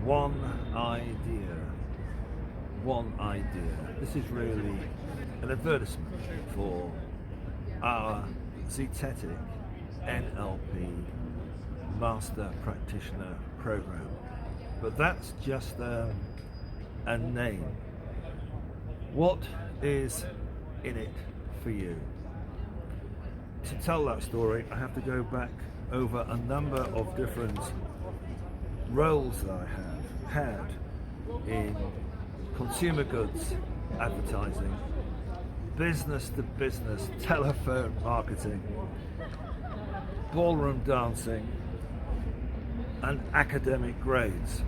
One idea. One idea. This is really an advertisement for our Zetetic NLP Master Practitioner Program. But that's just a name. What is in it for you? To tell that story, I have to go back over a number of different roles that I have had in consumer goods advertising, business to business telephone marketing, ballroom dancing, and academic grades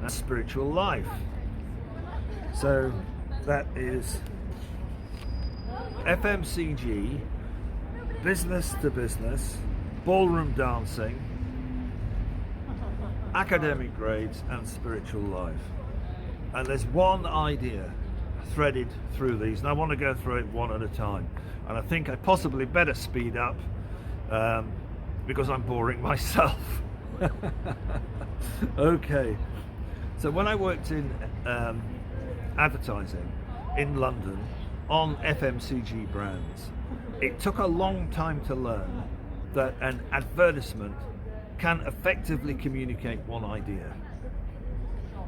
and spiritual life. So that is FMCG, business to business, ballroom dancing, academic grades, and spiritual life. And there's one idea threaded through these, and I want to go through it one at a time. And I think I possibly better speed up because I'm boring myself. Okay, so when I worked in advertising in London on FMCG brands, it took a long time to learn that an advertisement can effectively communicate one idea.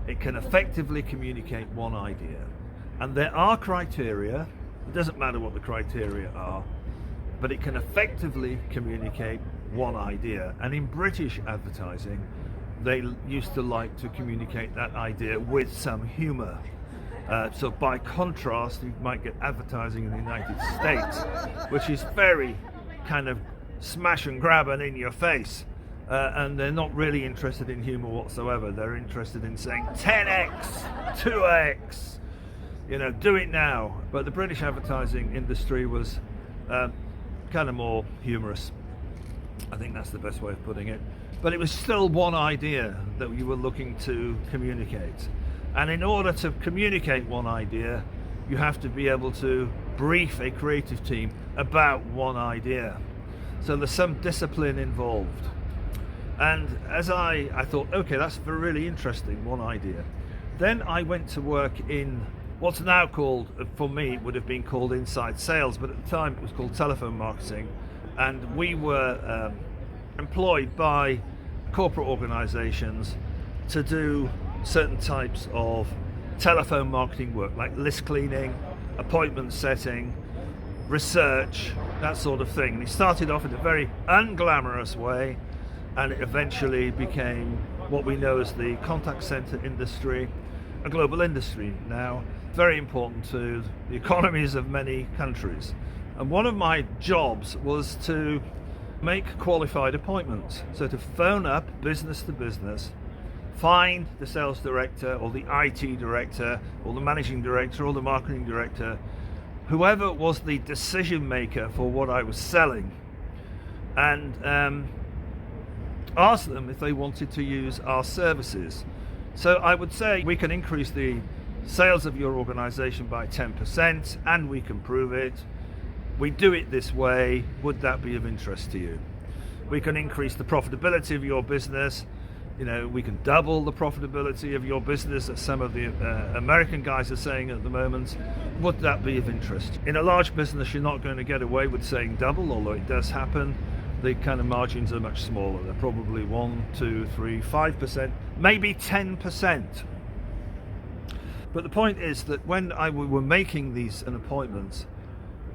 It can effectively communicate one idea. And there are criteria, it doesn't matter what the criteria are, but it can effectively communicate one idea. And in British advertising, they used to like to communicate that idea with some humor. So by contrast, you might get advertising in the United States, which is very kind of smash and grab and in your face. And they're not really interested in humor whatsoever. They're interested in saying 10x, 2x, do it now. But the British advertising industry was kind of more humorous. I think that's the best way of putting it. But it was still one idea that you were looking to communicate. And in order to communicate one idea, you have to be able to brief a creative team about one idea. So there's some discipline involved. And as I thought, okay, that's really interesting, one idea. Then I went to work in what's now called, for me, it would have been called inside sales, but at the time it was called telephone marketing. And we were employed by corporate organizations to do certain types of telephone marketing work, like list cleaning, appointment setting, research, that sort of thing. And it started off in a very unglamorous way, and it eventually became what we know as the contact center industry, a global industry now, very important to the economies of many countries. And one of my jobs was to make qualified appointments. So to phone up business to business, find the sales director or the IT director or the managing director or the marketing director, whoever was the decision maker for what I was selling, and ask them if they wanted to use our services. So I would say we can increase the sales of your organization by 10% and we can prove it. We do it this way. Would that be of interest to you? We can increase the profitability of your business. We can double the profitability of your business, as some of the American guys are saying at the moment. Would that be of interest? In a large business, you're not going to get away with saying double, although it does happen. The kind of margins are much smaller. They're probably 1, 2, 3, 5%, maybe 10%. But the point is that when we were making these appointments,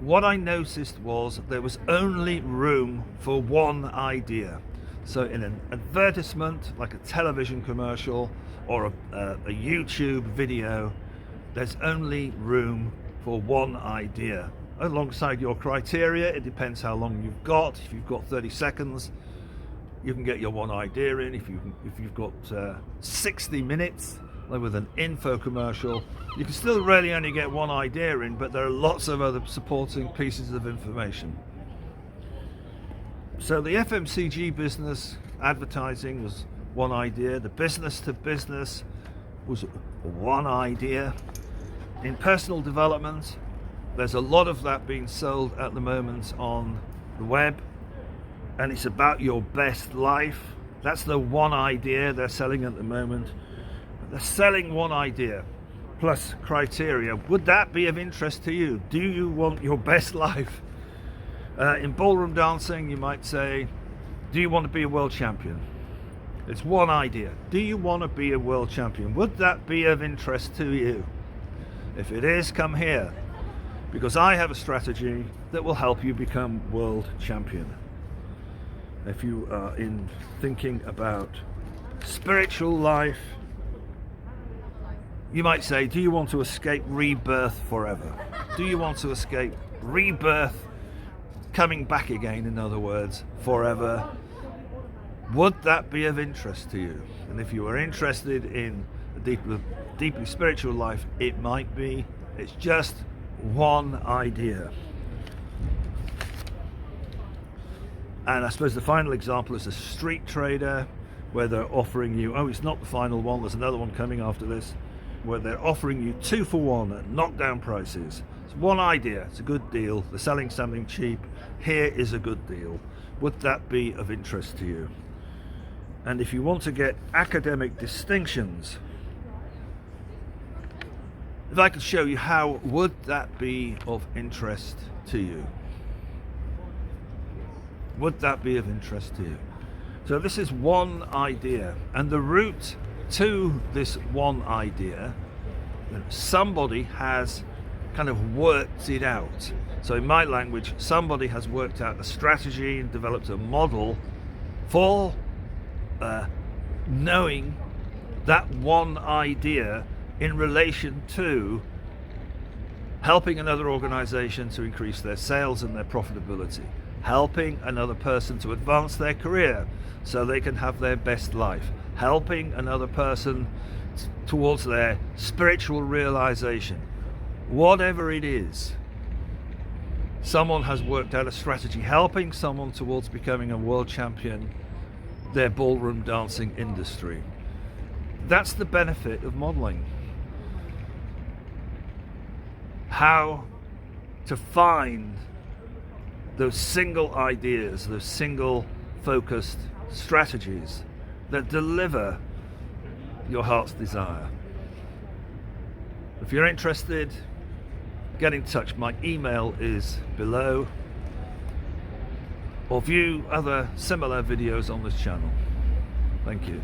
what I noticed was there was only room for one idea. So in an advertisement, like a television commercial or a YouTube video, there's only room for one idea. Alongside your criteria, it depends how long you've got. If you've got 30 seconds, you can get your one idea in. If you've got 60 minutes, like with an info commercial, you can still really only get one idea in, but there are lots of other supporting pieces of information. So the FMCG business advertising was one idea. The business to business was one idea. In personal development, there's a lot of that being sold at the moment on the web, and it's about your best life. That's the one idea they're selling at the moment. They're selling one idea plus criteria. Would that be of interest to you? Do you want your best life? In ballroom dancing, you might say, do you want to be a world champion? It's one idea. Do you want to be a world champion? Would that be of interest to you? If it is, come here, because I have a strategy that will help you become world champion. If you are thinking about spiritual life, you might say, do you want to escape rebirth forever? Do you want to escape rebirth, coming back again, in other words, forever? Would that be of interest to you? And if you are interested in a deeply spiritual life, it might be. It's just one idea. And I suppose the final example is a street trader, where they're offering you, oh, it's not the final one, there's another one coming after this, where they're offering you 2 for 1 at knockdown prices. It's one idea, it's a good deal, they're selling something cheap, here is a good deal. Would that be of interest to you? And if you want to get academic distinctions, if I could show you, how would that be of interest to you? Would that be of interest to you? So this is one idea, and the route to this one idea, somebody has kind of worked it out. So in my language, somebody has worked out a strategy and developed a model for knowing that one idea in relation to helping another organization to increase their sales and their profitability, helping another person to advance their career so they can have their best life, helping another person towards their spiritual realization. Whatever it is, someone has worked out a strategy, helping someone towards becoming a world champion, their ballroom dancing industry. That's the benefit of modeling. How to find those single ideas, those single focused strategies that deliver your heart's desire. If you're interested, get in touch. My email is below, or view other similar videos on this channel. Thank you.